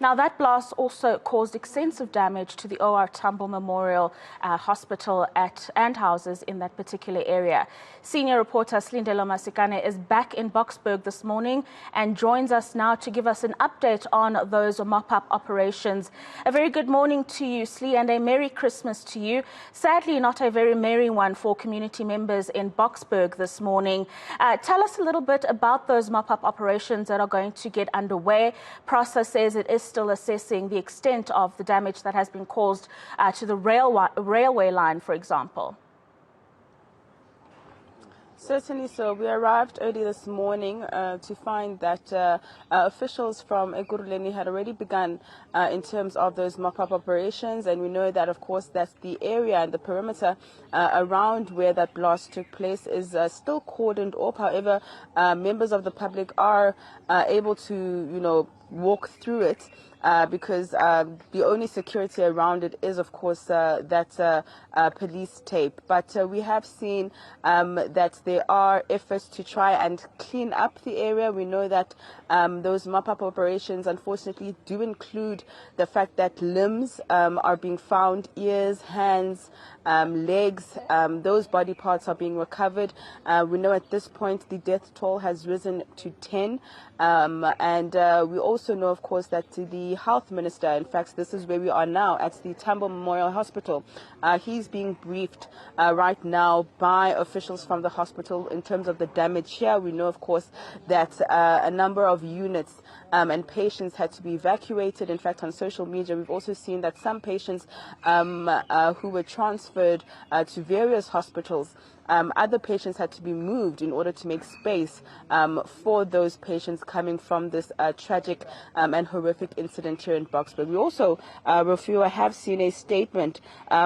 Now, that blast also caused extensive damage to the OR Tambo Memorial Hospital and houses in that particular area. Senior reporter Silindelo Masikane is back in Boksburg this morning and joins us now to give us an update on those mop-up operations. A very good morning to you, Sli, and a Merry Christmas to you. Sadly, not a very merry one for community members in Boksburg this morning. Tell us a little bit about those mop-up operations that are going to get underway. PROSA says it is still assessing the extent of the damage that has been caused to the railway line, for example. Certainly so. We arrived early this morning to find that officials from Ekurhuleni had already begun in terms of those mop-up operations, and we know that, of course, that the area and the perimeter around where that blast took place is still cordoned off. However, members of the public are able to, walk through it. Because the only security around it is, of course, that police tape. But we have seen that there are efforts to try and clean up the area. We know that those mop-up operations, unfortunately, do include the fact that limbs are being found, ears, hands, legs, those body parts are being recovered. We know at this point the death toll has risen to 10. And we also know, of course, that the health minister, in fact, this is where we are now at the Tambo Memorial Hospital. He's being briefed right now by officials from the hospital in terms of the damage here. We know, of course, that a number of units and patients had to be evacuated. In fact, on social media, we've also seen that some patients who were transferred to various hospitals, other patients had to be moved in order to make space for those patients coming from this tragic and horrific incident here in Boksburg. We also, Rafua, have seen a statement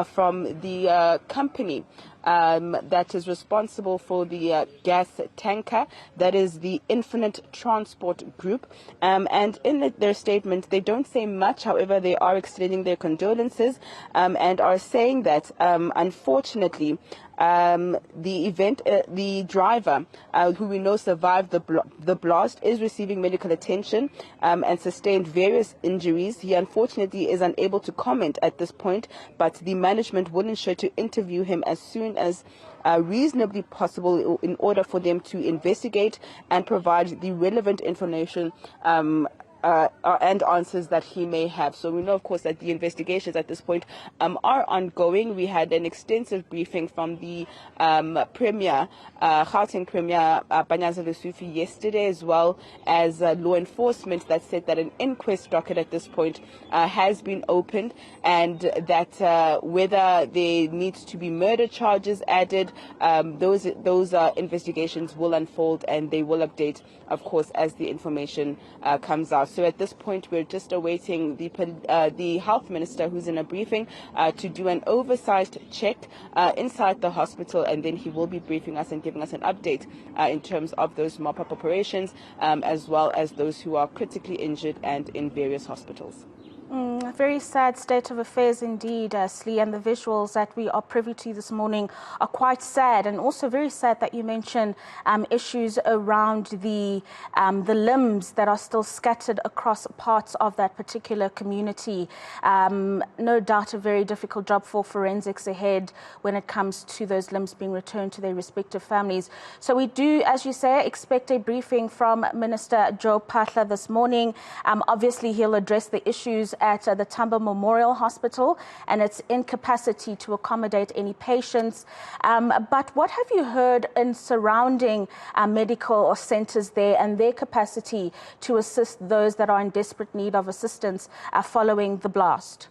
from the company that is responsible for the gas tanker, that is the Infinite Transport Group. And in their statement, they don't say much. However, they are extending their condolences and are saying that, unfortunately, the driver, who we know survived the blast, is receiving medical attention and sustained various injuries. He unfortunately is unable to comment at this point, but the management will ensure to interview him as soon as reasonably possible in order for them to investigate and provide the relevant information and answers that he may have. So we know, of course, that the investigations at this point are ongoing. We had an extensive briefing from the Premier, Gauteng Premier Panyaza Lesufi yesterday, as well as law enforcement, that said that an inquest docket at this point has been opened, and that whether there needs to be murder charges added, those investigations will unfold, and they will update, of course, as the information comes out. So at this point, we're just awaiting the health minister, who's in a briefing, to do an oversight check inside the hospital, and then he will be briefing us and giving us an update in terms of those mop-up operations, as well as those who are critically injured and in various hospitals. A very sad state of affairs indeed, Sli, and the visuals that we are privy to this morning are quite sad, and also very sad that you mention issues around the limbs that are still scattered across parts of that particular community. No doubt a very difficult job for forensics ahead when it comes to those limbs being returned to their respective families. So we do, as you say, expect a briefing from Minister Joe Phaahla this morning. Obviously, he'll address the issues at the Tambo Memorial Hospital and its incapacity to accommodate any patients. But what have you heard in surrounding medical centers there and their capacity to assist those that are in desperate need of assistance following the blast?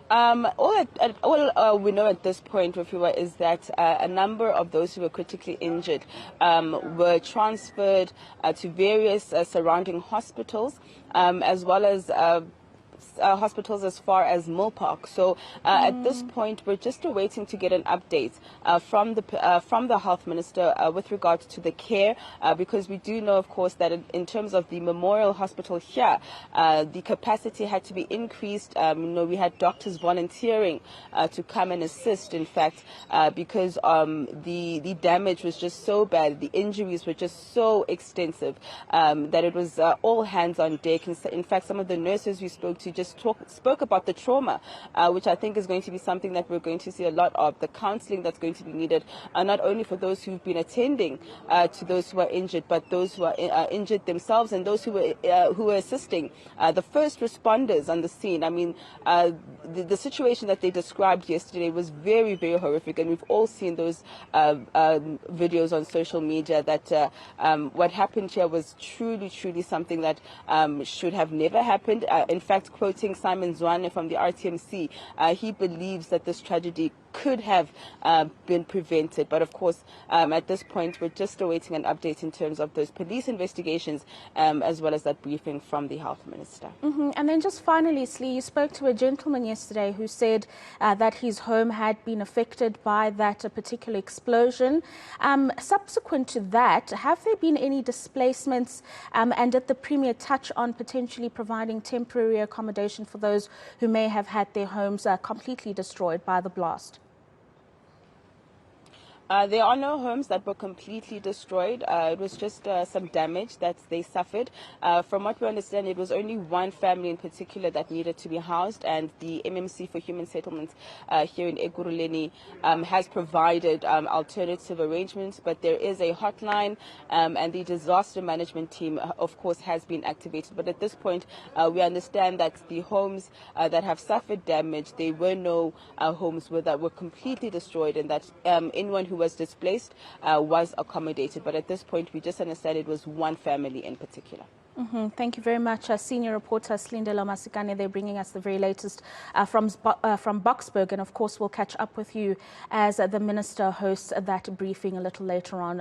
All we know at this point, Rafua, is that a number of those who were critically injured were transferred to various surrounding hospitals, as well as hospitals as far as Milpark. So at this point, we're just awaiting to get an update from the health minister with regards to the care, because we do know, of course, that in terms of the Memorial Hospital here, the capacity had to be increased. We had doctors volunteering to come and assist, in fact, because the damage was just so bad, the injuries were just so extensive, that it was all hands on deck. In fact, some of the nurses we spoke to just spoke about the trauma, which I think is going to be something that we're going to see a lot of, the counseling that's going to be needed, not only for those who've been attending to those who are injured, but those who are injured themselves and those who were assisting the first responders on the scene. I mean, the situation that they described yesterday was very, very horrific, and we've all seen those videos on social media that what happened here was truly, truly something that should have never happened. In fact, quoting Simon Zwane from the RTMC, he believes that this tragedy could have been prevented. But of course, at this point, we're just awaiting an update in terms of those police investigations, as well as that briefing from the health minister. And then just finally, Slee, you spoke to a gentleman yesterday who said that his home had been affected by that particular explosion. Subsequent to that, have there been any displacements, and did the Premier touch on potentially providing temporary accommodation for those who may have had their homes completely destroyed by the blast? There are no homes that were completely destroyed. It was just some damage that they suffered. From what we understand, it was only one family in particular that needed to be housed, and the MMC for Human Settlements here in Ekurhuleni has provided alternative arrangements, but there is a hotline, and the disaster management team, of course, has been activated. But at this point, we understand that the homes that have suffered damage, there were no homes that were completely destroyed, and that anyone who was displaced was accommodated. But at this point, we just understand it was one family in particular. Thank you very much, senior reporter Silindelo Masikane. They're bringing us the very latest from Boksburg, and of course we'll catch up with you as the minister hosts that briefing a little later on.